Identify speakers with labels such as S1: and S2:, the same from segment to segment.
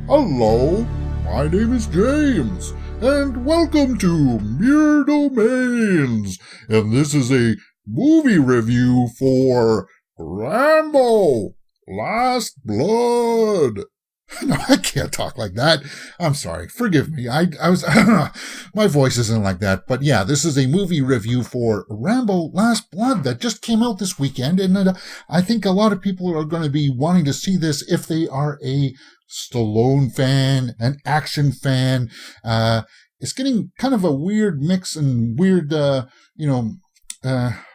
S1: Hello, my name is James, and welcome to Mere Domains, and this is a movie review for Rambo, Last Blood. No, I can't talk like that. I'm sorry. Forgive me. I was, my voice isn't like that. But yeah, this is a movie review for Rambo Last Blood that just came out this weekend. And I think a lot of people are going to be wanting to see this if they are a Stallone fan, an action fan. It's getting kind of a weird mix and weird,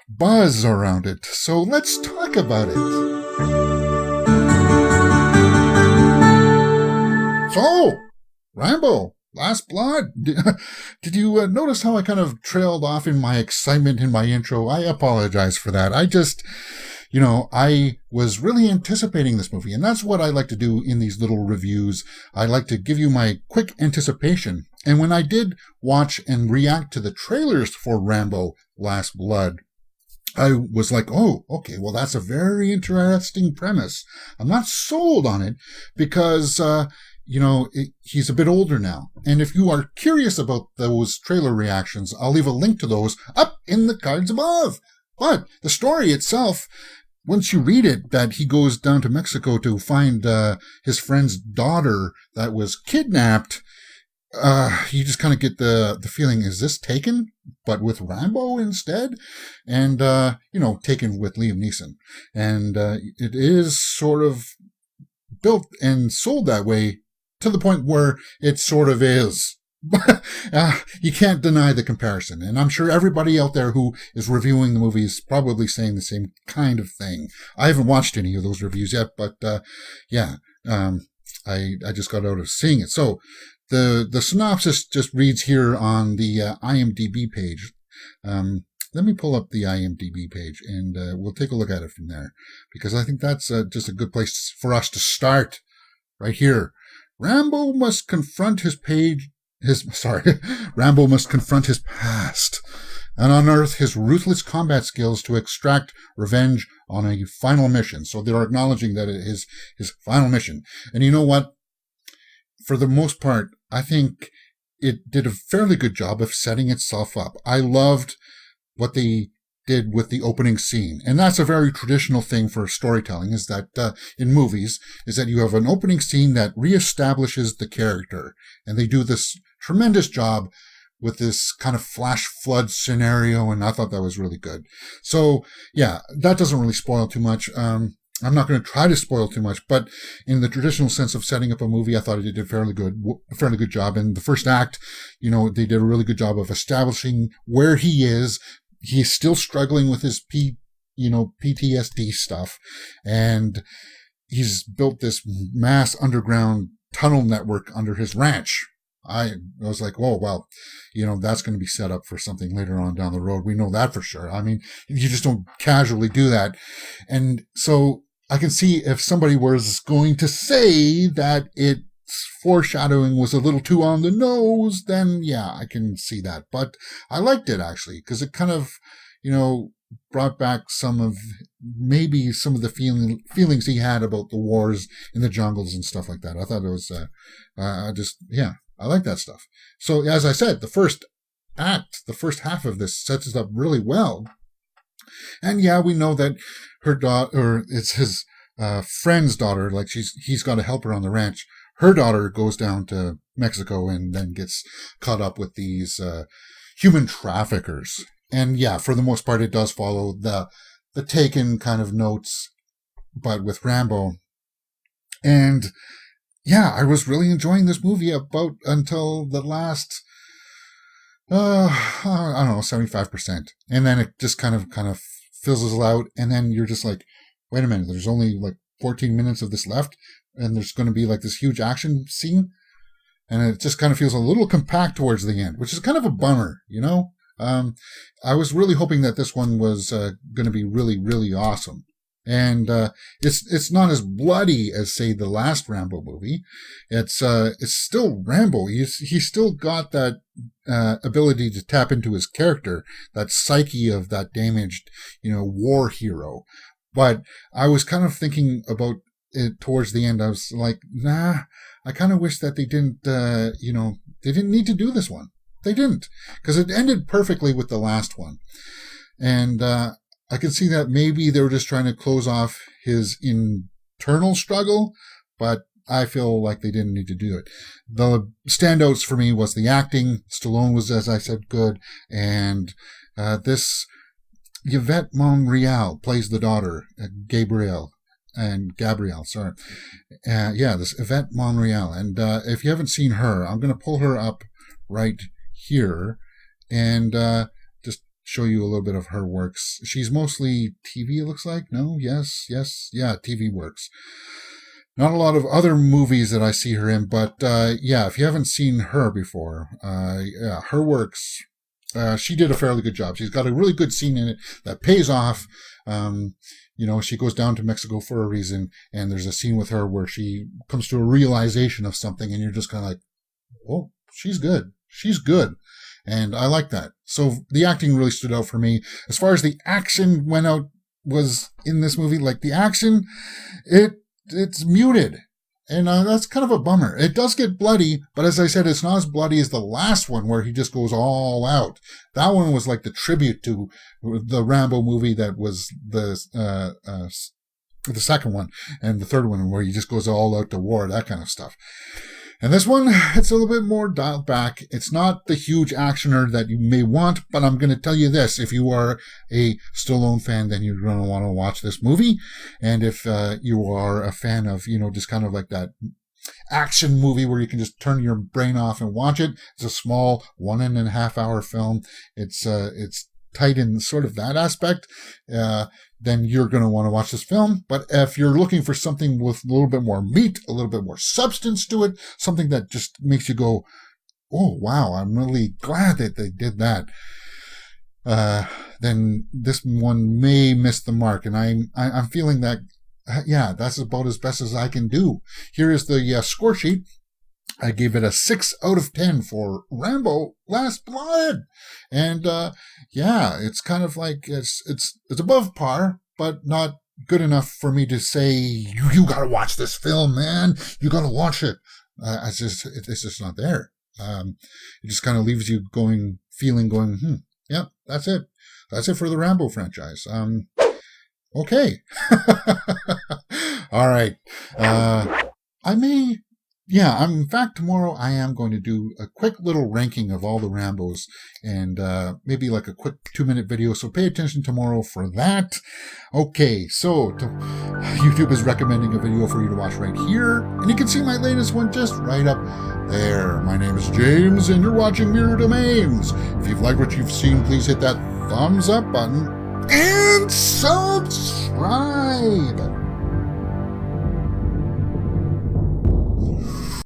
S1: buzz around it. So let's talk about it. So, Rambo, Last Blood. Did you notice how I kind of trailed off in my excitement in my intro? I apologize for that. I was really anticipating this movie, and that's what I like to do in these little reviews. I like to give you my quick anticipation. And when I did watch and react to the trailers for Rambo, Last Blood, I was like, oh, okay, well, that's a very interesting premise. I'm not sold on it because, he's a bit older now. And if you are curious about those trailer reactions, I'll leave a link to those up in the cards above. But the story itself, once you read it, that he goes down to Mexico to find his friend's daughter that was kidnapped, you just kind of get the feeling, is this Taken, but with Rambo instead? And, Taken with Liam Neeson. And it is sort of built and sold that way to the point where it sort of is. You can't deny the comparison. And I'm sure everybody out there who is reviewing the movie is probably saying the same kind of thing. I haven't watched any of those reviews yet, but I just got out of seeing it. So the synopsis just reads here on the IMDB page. Let me pull up the IMDB page and we'll take a look at it from there, because I think that's just a good place for us to start right here. Rambo must confront his past and unearth his ruthless combat skills to extract revenge on a final mission. So they're acknowledging that it is his final mission. And you know what? For the most part, I think it did a fairly good job of setting itself up. I loved what they did with the opening scene. And that's a very traditional thing for storytelling, is that in movies, is that you have an opening scene that reestablishes the character. And they do this tremendous job with this kind of flash flood scenario, and I thought that was really good. So, yeah, that doesn't really spoil too much. I'm not going to try to spoil too much, but in the traditional sense of setting up a movie, I thought it did a fairly good job. And the first act, they did a really good job of establishing where he is. He's still struggling with his PTSD stuff, and he's built this mass underground tunnel network under his ranch. I was like, oh, well, that's going to be set up for something later on down the road. We know that for sure. I mean, you just don't casually do that. And so I can see if somebody was going to say that its foreshadowing was a little too on the nose, then yeah, I can see that. But I liked it, actually, because it kind of, brought back some of the feelings he had about the wars in the jungles and stuff like that. I thought it was, I like that stuff. So as I said, the first half of this sets it up really well. And yeah, we know that her daughter, or it's his friend's daughter, like he's got to help her on the ranch. Her daughter goes down to Mexico and then gets caught up with these human traffickers. And yeah, for the most part, it does follow the Taken kind of notes, but with Rambo. And yeah, I was really enjoying this movie until the last, 75%. And then it just kind of fizzles out. And then you're just like, wait a minute, there's only like 14 minutes of this left. And there's going to be like this huge action scene. And it just kind of feels a little compact towards the end, which is kind of a bummer, I was really hoping that this one was going to be really, really awesome. And it's not as bloody as, say, the last Rambo movie. It's still Rambo. He's still got that ability to tap into his character, that psyche of that damaged, war hero. But I was kind of thinking about towards the end, I was like, nah, I kind of wish that they didn't, they didn't need to do this one. They didn't, because it ended perfectly with the last one. And I could see that maybe they were just trying to close off his internal struggle, but I feel like they didn't need to do it. The standouts for me was the acting. Stallone was, as I said, good. And this Yvette Monreal plays the daughter, Gabrielle, sorry. This Yvette Monreal. And if you haven't seen her, I'm going to pull her up right here and just show you a little bit of her works. She's mostly TV, it looks like. No? Yes. Yeah, TV works. Not a lot of other movies that I see her in, but if you haven't seen her before, her works, she did a fairly good job. She's got a really good scene in it that pays off. She goes down to Mexico for a reason, and there's a scene with her where she comes to a realization of something, and you're just kind of like, oh, she's good. She's good. And I like that. So the acting really stood out for me. As far as the action was in this movie, like the action, it's muted. And that's kind of a bummer. It does get bloody, but as I said, it's not as bloody as the last one where he just goes all out. That one was like the tribute to the Rambo movie that was the second one, and the third one where he just goes all out to war, that kind of stuff. And this one, it's a little bit more dialed back. It's not the huge actioner that you may want, but I'm going to tell you this. If you are a Stallone fan, then you're going to want to watch this movie. And if you are a fan of, just kind of like that action movie where you can just turn your brain off and watch it, it's a small 1.5 hour film. It's tight in sort of that aspect, then you're going to want to watch this film. But if you're looking for something with a little bit more meat, a little bit more substance to it, something that just makes you go, oh, wow, I'm really glad that they did that, then this one may miss the mark. And I'm feeling that, that's about as best as I can do. Here is the score sheet. I gave it a 6 out of 10 for Rambo Last Blood. And, it's kind of like, it's above par, but not good enough for me to say, you gotta watch this film, man. You gotta watch it. It's just not there. It just kind of leaves you going, that's it. That's it for the Rambo franchise. Okay. All right. In fact, tomorrow I am going to do a quick little ranking of all the Rambos and maybe like a quick 2-minute video. So pay attention tomorrow for that. Okay, so YouTube is recommending a video for you to watch right here. And you can see my latest one just right up there. My name is James and you're watching Mirror Domains. If you've liked what you've seen, please hit that thumbs up button and subscribe.